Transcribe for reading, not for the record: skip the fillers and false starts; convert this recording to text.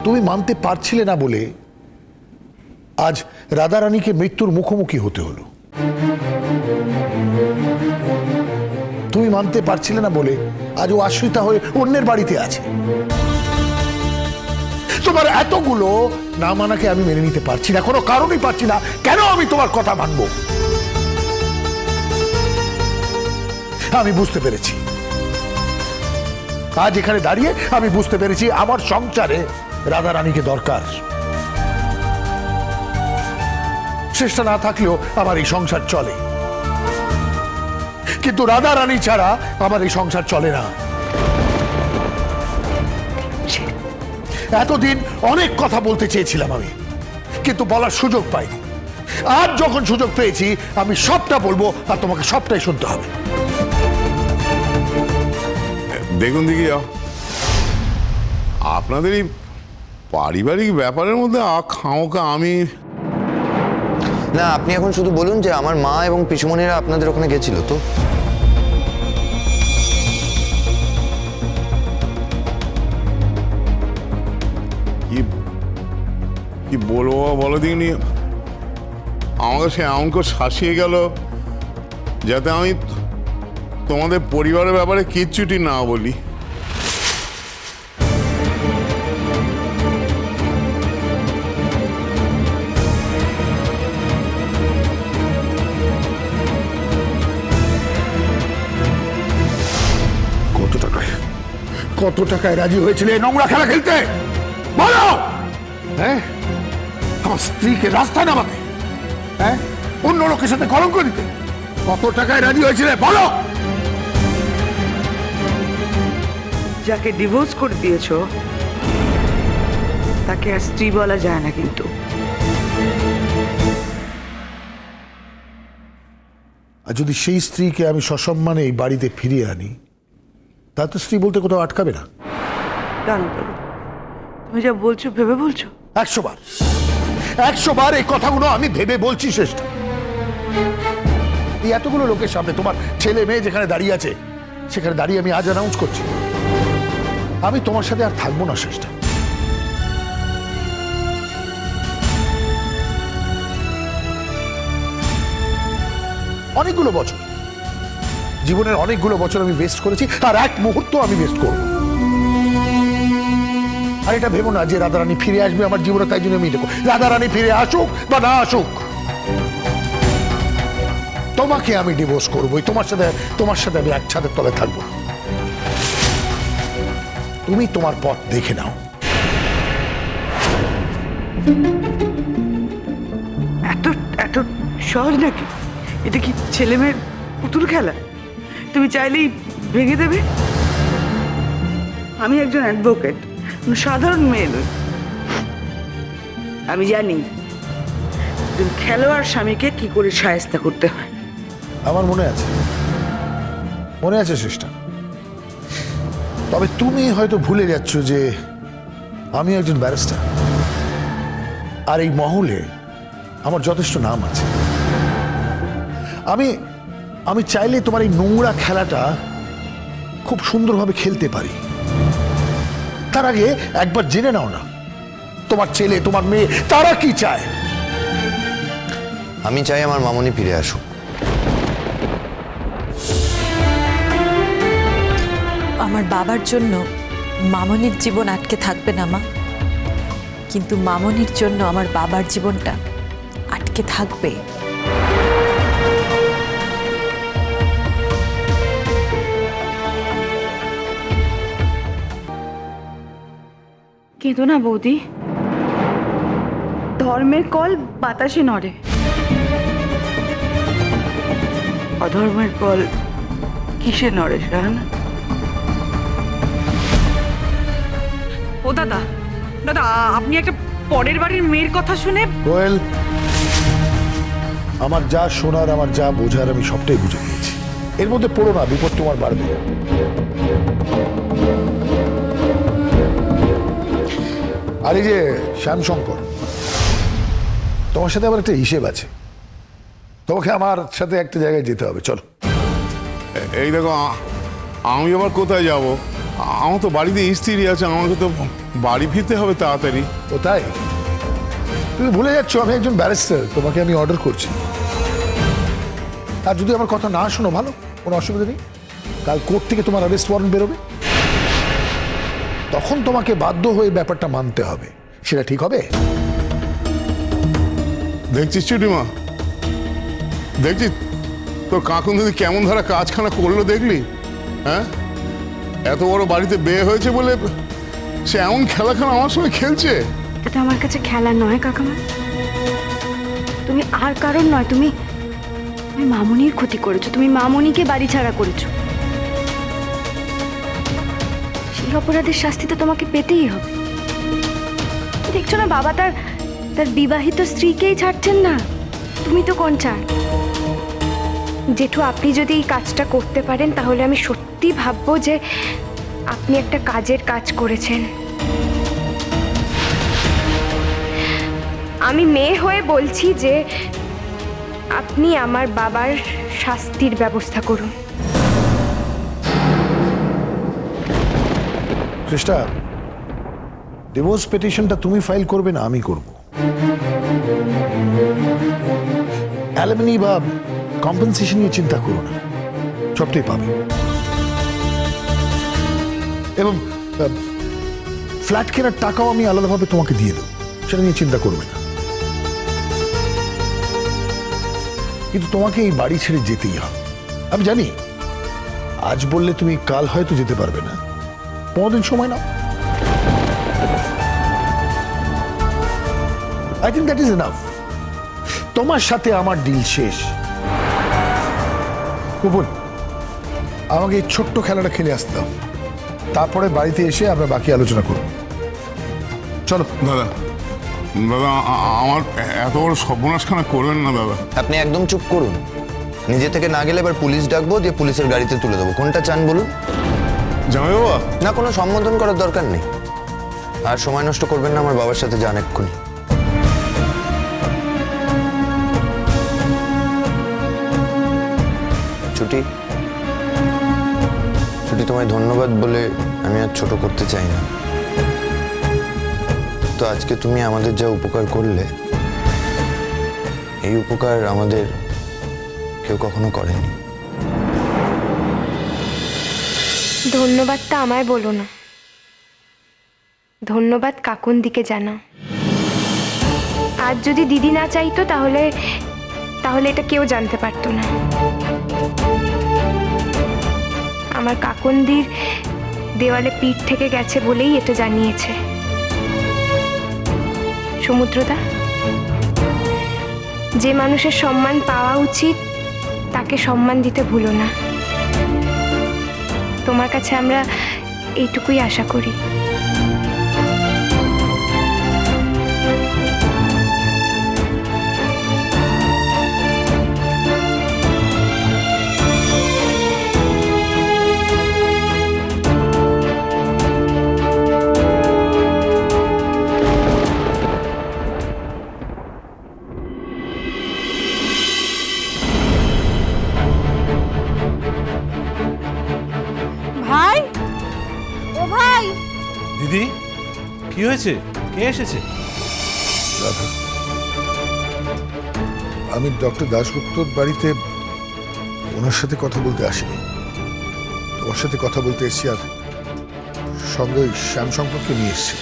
তুমি মানতে পারছিলে না বলে আজ রাধারানীকে মৃত্যুর মুখোমুখি হতে হলো। তুমি মানতে পারছিলে না বলে আজ ও আশ্রিতা হয়ে অন্যের বাড়িতে আছে। তোমার এতগুলো না মানাকে আমি মেনে নিতে পারছি না, কোনো কারণই পাচ্ছি না কেন আমি তোমার কথা মানবো। আমি বুঝতে পেরেছি, আজ এখানে দাঁড়িয়ে আমি বুঝতে পেরেছি আমার সংসারে রাধারানীকে দরকার। চেষ্টা না থাকলেও আমার এই সংসার চলে, কিন্তু রাধারানী ছাড়া আমার এই সংসার চলে না। এতদিন অনেক কথা বলতে চেয়েছিলাম আমি, কিন্তু বলার সুযোগ পাইনি। আজ যখন সুযোগ পেয়েছি আমি সবটা বলবো, আর তোমাকে সবটাই শুনতে হবে। দেখুন দিদি, আপনাদের এই পারিবারিক ব্যাপারের মধ্যে খামোকা আমি না, আপনি এখন শুধু বলুন যে আমার মা এবং পিসুমণিরা আপনাদের ওখানে গেছিল তো। কি বলবো বলো দিনি, আমাকে সে এমন করে শাসিয়ে গেল যাতে আমি তোমাদের পরিবারের ব্যাপারে কিচ্ছুটি না বলি। কত টাকায় রাজি হয়েছিলে নোংরা খেলা খেলতে বলো? হ্যাঁ, আমার স্ত্রীকে রাস্তায় নামাতে, হ্যাঁ, অন্য লোকের সাথে কলঙ্ক দিতে কত টাকায় রাজি হয়েছিলে বলো? যাকে ডিভোর্স করে দিয়েছো তাকে আর স্ত্রী বলা যায় না। কিন্তু আর যদি সেই স্ত্রীকে আমি সসম্মানে এই বাড়িতে ফিরিয়ে আনি, তা তো স্ত্রী বলতে কোথাও আটকাবে না। কেন করো? তুমি যা বলছো ভেবে বলছো? 100 বার 100 বার এই কথাগুলো আমি ভেবে বলছি। শেষটা এই এতগুলো লোকের সামনে তোমার ছেলে মেয়ে যেখানে দাঁড়িয়ে আছে সেখানে দাঁড়িয়ে আমি আজ অ্যানাউন্স করছি আমি তোমার সাথে আর থাকবো না। শেষটা অনেকগুলো বছর, জীবনের অনেকগুলো বছর আমি ওয়েস্ট করেছি, আর এক মুহূর্ত আমি ওয়েস্ট করব। আর এটা ভেবো না যে রাধারানী ফিরে আসবে আমার জীবনে, তাই জন্য আমি দেখো রাধারানী ফিরে আসুক বা না আসুক, তোমাকে আমি ডিভোর্স করবোই। তোমার সাথে আমি এক ছাদের তলে থাকবো। তুমি তোমার পথ দেখে নাও। এত এত সহজ নাকি? এটা কি ছেলে মেয়ের পুতুল খেলা? তুমি চাইলেই ভেঙে দেবে? আমি একজন অ্যাডভোকেট, সাধারণ মেয়ে নই। আমি জানি খেলোয়াড় স্বামীকে কি করে শায়েস্তা করতে হয়। আমার মনে আছে শেষটা। তবে তুমি হয়তো ভুলে যাচ্ছ যে আমি একজন ব্যারিস্টার, আর এই মহলে আমার যথেষ্ট নাম আছে। আমি চাইলে তোমার এই নোংরা খেলাটা খুব সুন্দরভাবে খেলতে পারি। তার আগে একবার জেনে নাও না তোমার ছেলে তোমার মেয়ে তারা কি চায়। আমি চাই আমার মামনি ফিরে আসুক। আমার বাবার জন্য মামনির জীবন আটকে থাকবে না মা, কিন্তু মামনির জন্য আমার বাবার জীবনটা আটকে থাকবে। কেঁদো না বৌদি, ধর্মের কল বাতাসে নড়ে। অধর্মের কল কিসে নড়ে শাহানা? ও দাদা, দাদা আপনি একটা পরের বাড়ির মেয়ের কথা শুনে। কোয়েল, আমার যা শোনার আমার যা বোঝার আমি সবটাই বুঝে নিয়েছি। এর মধ্যে পড়ো না, বিপদ তোমার বাড়বে। আর এই যে শ্যামশঙ্কর, তোমার সাথে আবার একটা হিসেব আছে। তোমাকে আমার সাথে একটা জায়গায় যেতে হবে, চলো। এই দেখো, আমি আবার কোথায় যাব? আমার তো বাড়িতে স্ত্রী আছে, আমাকে তো বাড়ি ফিরতে হবে তাড়াতাড়ি। ও তাই? তুমি ভুলে যাচ্ছ আমি একজন ব্যারিস্টার, তোমাকে আমি অর্ডার করছি। আর যদি আমার কথা না শোনো ভালো, কোনো অসুবিধা নেই। কাল কোর্ট থেকে তোমার অ্যারেস্ট ওয়ারেন্ট বেরোবে, তখন তোমাকে বাধ্য হয়ে ব্যাপারটা মানতে হবে। সেটা ঠিক হবে? দেখছিস চুটিমা, দেখছিস তোর কাকুন দিদি কেমন ধারা কাজখানা করলো দেখলি? হ্যাঁ, এত বড় বাড়িতে বিয়ে হয়েছে বলে সে এমন খেলাখানা আমার সঙ্গে খেলছে। এটা আমার কাছে খেলা নয় কাকামা, তুমি আর কারণ নয়, তুমি মামনির ক্ষতি করেছো, তুমি মামনিকে বাড়ি ছাড়া করেছো। সেই অপরাধের শাস্তি তো তোমাকে পেতেই হবে। দেখছো না বাবা তার বিবাহিত স্ত্রীকেই ছাড়ছেন না, তুমি তো কোন ছাড়। জেঠু, আপনি যদি এই কাজটা করতে পারেন তাহলে আমি সত্যি ভাববো যে আপনি একটা কাজের কাজ করেছেন। আমি মেয়ে হয়ে বলছি যে আপনি আমার বাবার শাস্তির ব্যবস্থা করুন। চেষ্টা, ডিভোর্স পিটিশনটা তুমি ফাইল করবে না আমি করব। অ্যালিমনি বা কম্পেনসেশন নিয়ে চিন্তা করো না, সবটাই পাবে। এবং ফ্ল্যাট কেনার টাকাও আমি আলাদাভাবে তোমাকে দিয়ে দেবো, সেটা নিয়ে চিন্তা করবে না। কিন্তু তোমাকে এই বাড়ি ছেড়ে যেতেই হবে। আমি জানি আজ বললে তুমি কাল হয়তো যেতে পারবে না, 15 দিন সময় নাও। I think that is enough. তোমার সাথে আমার ডিল শেষ। কুপুন, আমাকে এই ছোট্ট খেলাটা খেলে আসতে দাও, তারপরে বাড়িতে এসে আমরা বাকি আলোচনা করব। চলো। দাদা, দাদা আমার এত বড় সর্বনাশখানা করবেন না দাদা। আপনি একদম চুপ করুন। নিজে থেকে না গেলে এবার পুলিশ ডাকবো, দিয়ে পুলিশের গাড়িতে তুলে দেবো। কোনটা চান বলুন? জামাই বাবা, না, কোনো সম্বোধন করার দরকার নেই। আর সময় নষ্ট করবেন না, আমার বাবার সাথে যান এক্ষুনি। ছুটি, ছুটি, তোমায় ধন্যবাদ বলে আমি আর ছোট করতে চাই না। তো আজকে তুমি আমাদের যা উপকার করলে, এই উপকার আমাদের কেউ কখনো করেনি। ধন্যবাদটা আমায় বলো না, ধন্যবাদ কাকুন দিকে জানাও। আজ যদি দিদি না চাইতো তাহলে এটা কেউ জানতে পারতো না। আমার কাকুন্দির দেওয়ালে পিঠ থেকে গেছে বলেই এটা জানিয়েছে। সমুদ্রদা, যে মানুষের সম্মান পাওয়া উচিত তাকে সম্মান দিতে ভুলো না। তোমার কাছে আমরা এইটুকুই আশা করি। ভাই, ও ভাই, দিদি, কি হয়েছে? কে এসেছে? রাধা, আমি ডক্টর দাশগুপ্তর বাড়িতে ওনার সাথে কথা বলতে আসিনি, তোমার সাথে কথা বলতে এসেছি। আর সঙ্গে ওই শ্যাম শঙ্করকে নিয়ে এসেছি।